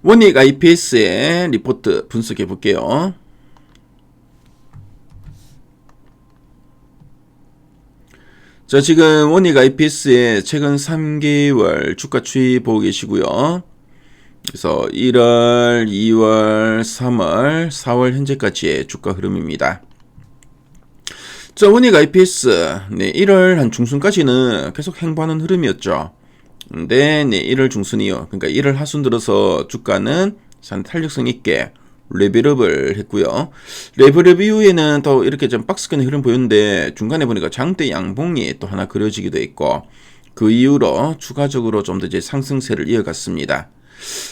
원익 IPS의 리포트 분석해 볼게요. 자, 지금 원익 IPS의 최근 3개월 주가 추이 보고 계시고요. 그래서 1월, 2월, 3월, 4월 현재까지의 주가 흐름입니다. 자, 원익 IPS 1월 한 중순까지는 계속 행보하는 흐름이었죠. 근데 1월 중순이요. 그러니까 1월 하순 들어서 주가는 탄력성 있게 레벨업을 했고요. 레벨업 이후에는 또 이렇게 좀 박스권의 흐름 보였는데 중간에 보니까 장대 양봉이 또 하나 그려지기도 했고 그 이후로 추가적으로 좀 더 이제 상승세를 이어갔습니다.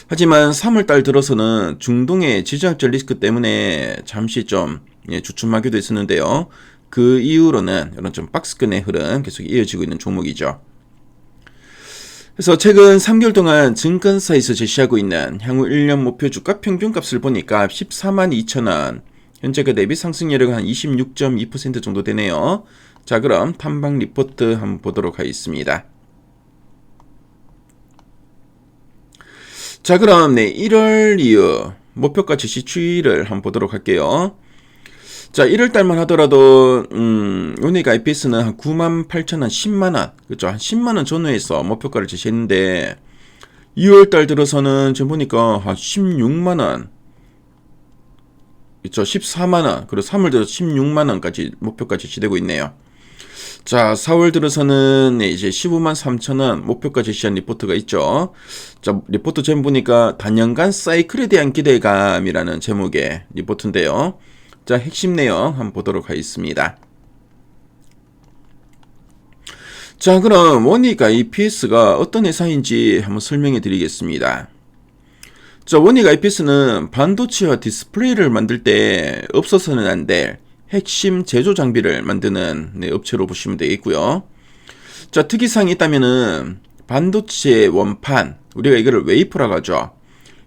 하지만 3월달 들어서는 중동의 지정학적 리스크 때문에 잠시 좀 주춤하기도 했었는데요. 그 이후로는 이런 좀 박스권의 흐름 계속 이어지고 있는 종목이죠. 그래서 최근 3개월 동안 증권사에서 제시하고 있는 향후 1년 목표 주가 평균값을 보니까 142,000원, 현재가 대비 상승률이 한 26.2% 정도 되네요. 자, 그럼 탐방 리포트 한번 보도록 하겠습니다. 자, 그럼 1월 이후 목표가 제시 추이를 한번 보도록 할게요. 자, 1월달만 하더라도 원익 IPS는 한 98,000원, 10만원, 그죠? 한 10만원 전후에서 목표가를 제시했는데 2월달 들어서는 지금 보니까 한 16만원, 그죠? 14만원, 그리고 3월 들어서 16만원까지 목표가 제시되고 있네요. 자, 4월 들어서는 이제 15만 3천원 목표가 제시한 리포트가 있죠. 자, 리포트 제목 보니까 단연간 사이클에 대한 기대감이라는 제목의 리포트인데요. 자, 핵심 내용 한번 보도록 하겠습니다. 자, 그럼 원익 IPS가 어떤 회사인지 한번 설명해 드리겠습니다. 자, 원익 IPS는 반도체와 디스플레이를 만들 때 없어서는 안 될 핵심 제조 장비를 만드는 업체로 보시면 되겠고요. 자, 특이사항이 있다면은 반도체 원판, 우리가 이거를 웨이퍼라고 하죠.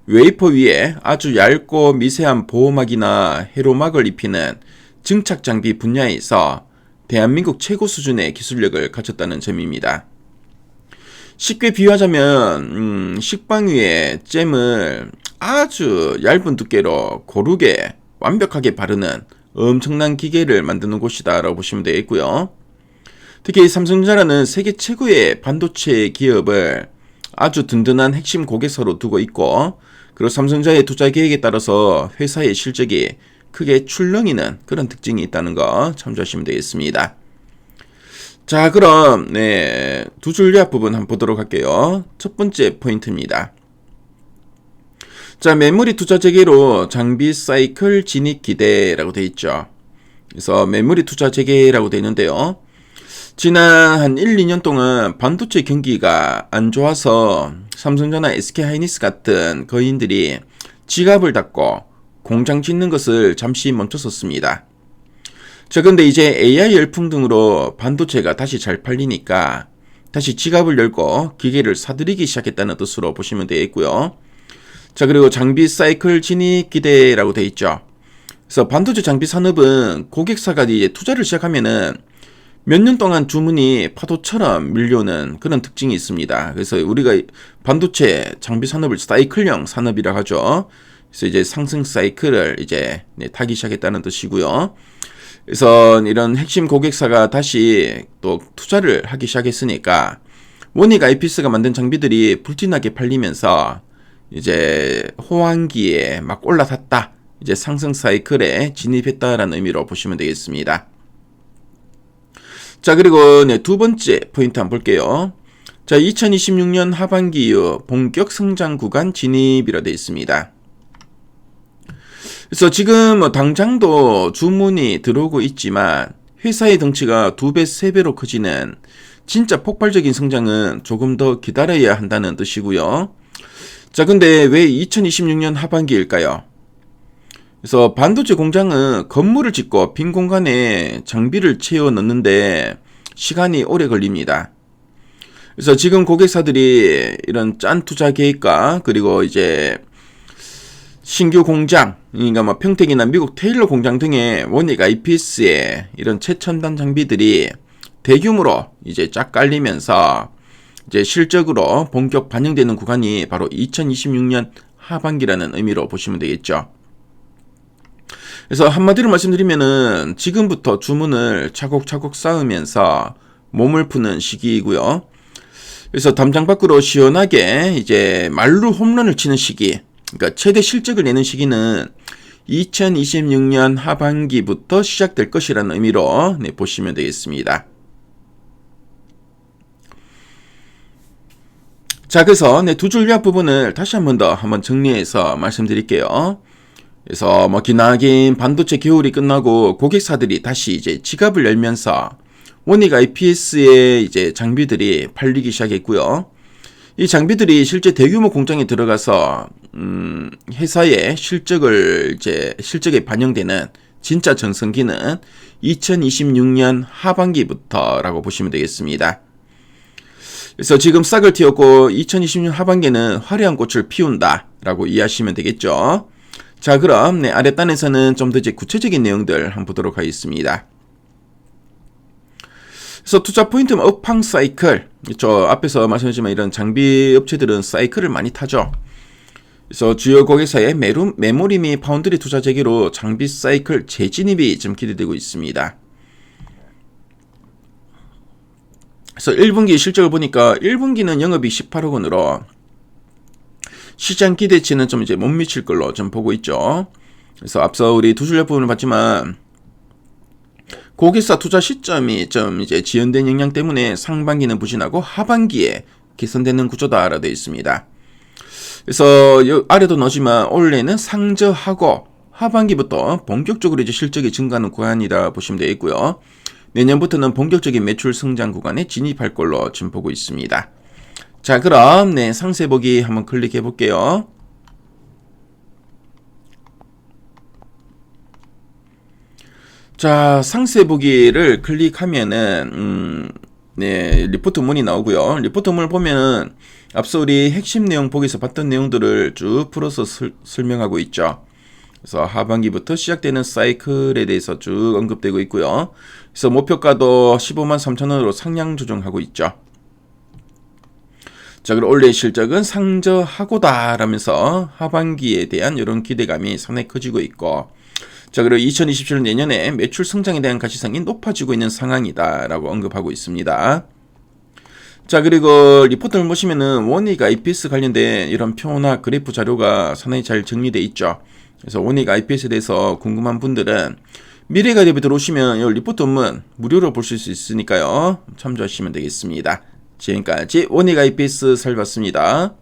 웨이퍼 위에 아주 얇고 미세한 보호막이나 해로막을 입히는 증착 장비 분야에서 대한민국 최고 수준의 기술력을 갖췄다는 점입니다. 쉽게 비유하자면 식빵 위에 잼을 아주 얇은 두께로 고르게 완벽하게 바르는 엄청난 기계를 만드는 곳이다 라고 보시면 되겠고요. 특히 삼성전자라는 세계 최고의 반도체 기업을 아주 든든한 핵심 고객사로 두고 있고, 그리고 삼성전자의 투자 계획에 따라서 회사의 실적이 크게 출렁이는 그런 특징이 있다는 거 참조하시면 되겠습니다. 자, 그럼 두 줄 요약 부분 한번 보도록 할게요. 첫 번째 포인트입니다. 자, 메모리 투자 재개로 장비 사이클 진입 기대라고 되어 있죠. 그래서 메모리 투자 재개라고 되어 있는데요. 지난 한 1, 2년 동안 반도체 경기가 안 좋아서 삼성전자, SK하이닉스 같은 거인들이 지갑을 닫고 공장 짓는 것을 잠시 멈췄었습니다. 자, 근데 이제 AI 열풍 등으로 반도체가 다시 잘 팔리니까 다시 지갑을 열고 기계를 사들이기 시작했다는 뜻으로 보시면 되겠고요. 자, 그리고 장비 사이클 진입 기대라고 되어 있죠. 그래서 반도체 장비 산업은 고객사가 이제 투자를 시작하면은 몇 년 동안 주문이 파도처럼 밀려오는 그런 특징이 있습니다. 그래서 우리가 반도체 장비 산업을 사이클형 산업이라 하죠. 그래서 이제 상승 사이클을 이제 타기 시작했다는 뜻이고요. 그래서 이런 핵심 고객사가 다시 또 투자를 하기 시작했으니까 원익 IPS가 만든 장비들이 불티나게 팔리면서 이제 호황기에 막 올라탔다. 이제 상승 사이클에 진입했다라는 의미로 보시면 되겠습니다. 자, 그리고 두 번째 포인트 한번 볼게요. 자, 2026년 하반기 이후 본격 성장 구간 진입이라 되어 있습니다. 그래서 지금 당장도 주문이 들어오고 있지만 회사의 덩치가 2배, 3배로 커지는 진짜 폭발적인 성장은 조금 더 기다려야 한다는 뜻이고요. 자, 근데 왜 2026년 하반기일까요? 그래서 반도체 공장은 건물을 짓고 빈 공간에 장비를 채워 넣는데 시간이 오래 걸립니다. 그래서 지금 고객사들이 이런 짠 투자 계획과 그리고 이제 신규 공장, 그러니까 뭐 평택이나 미국 테일러 공장 등의 원익 IPS의 이런 최첨단 장비들이 대규모로 이제 쫙 깔리면서 이제 실적으로 본격 반영되는 구간이 바로 2026년 하반기라는 의미로 보시면 되겠죠. 그래서 한마디로 말씀드리면은 지금부터 주문을 차곡차곡 쌓으면서 몸을 푸는 시기이고요. 그래서 담장 밖으로 시원하게 이제 말루 홈런을 치는 시기, 그러니까 최대 실적을 내는 시기는 2026년 하반기부터 시작될 것이라는 의미로 보시면 되겠습니다. 자, 그래서 두 줄 요약 부분을 다시 한번 더 정리해서 말씀드릴게요. 그래서 기나긴 반도체 겨울이 끝나고 고객사들이 다시 이제 지갑을 열면서 원익 IPS의 이제 장비들이 팔리기 시작했고요. 이 장비들이 실제 대규모 공장에 들어가서 회사의 실적에 반영되는 진짜 전성기는 2026년 하반기부터라고 보시면 되겠습니다. 그래서 지금 싹을 틔웠고 2026년 하반기는 화려한 꽃을 피운다라고 이해하시면 되겠죠. 자, 그럼 아랫단에서는 좀 더 이제 구체적인 내용들 한번 보도록 하겠습니다. 그래서 투자 포인트는 업황 사이클. 저 앞에서 말씀드렸지만 이런 장비 업체들은 사이클을 많이 타죠. 그래서 주요 고객사의 메모리 및 파운드리 투자 재개로 장비 사이클 재진입이 좀 기대되고 있습니다. 그래서 1분기 실적을 보니까 1분기는 영업이익 18억 원으로 시장 기대치는 좀 이제 못 미칠 걸로 좀 보고 있죠. 그래서 앞서 우리 두 줄 부분을 봤지만 고객사 투자 시점이 좀 이제 지연된 영향 때문에 상반기는 부진하고 하반기에 개선되는 구조다라고 되어 있습니다. 그래서 아래도 넣지만 올해는 상저하고 하반기부터 본격적으로 이제 실적이 증가하는 구간이라 보시면 되겠고요. 내년부터는 본격적인 매출 성장 구간에 진입할 걸로 지금 보고 있습니다. 자, 그럼 상세 보기 한번 클릭해 볼게요. 자, 상세 보기를 클릭하면은 리포트 문이 나오고요. 리포트 문을 보면은 앞서 우리 핵심 내용 보기에서 봤던 내용들을 쭉 풀어서 설명하고 있죠. 그래서 하반기부터 시작되는 사이클에 대해서 쭉 언급되고 있고요. 그래서 목표가도 15만 3천 원으로 상향 조정하고 있죠. 자, 그리고 올해 실적은 상저하고다 라면서 하반기에 대한 이런 기대감이 상당히 커지고 있고, 자, 그리고 2027년 내년에 매출 성장에 대한 가시성이 높아지고 있는 상황이다 라고 언급하고 있습니다. 자, 그리고 리포트를 보시면은 원익 IPS 관련된 이런 표나 그래프 자료가 상당히 잘 정리되어 있죠. 그래서 원익 IPS에 대해서 궁금한 분들은 미래가디에 들어오시면 이 리포트 원문 무료로 보실 수 있으니까요. 참조하시면 되겠습니다. 지금까지 원익 IPS 살펴봤습니다.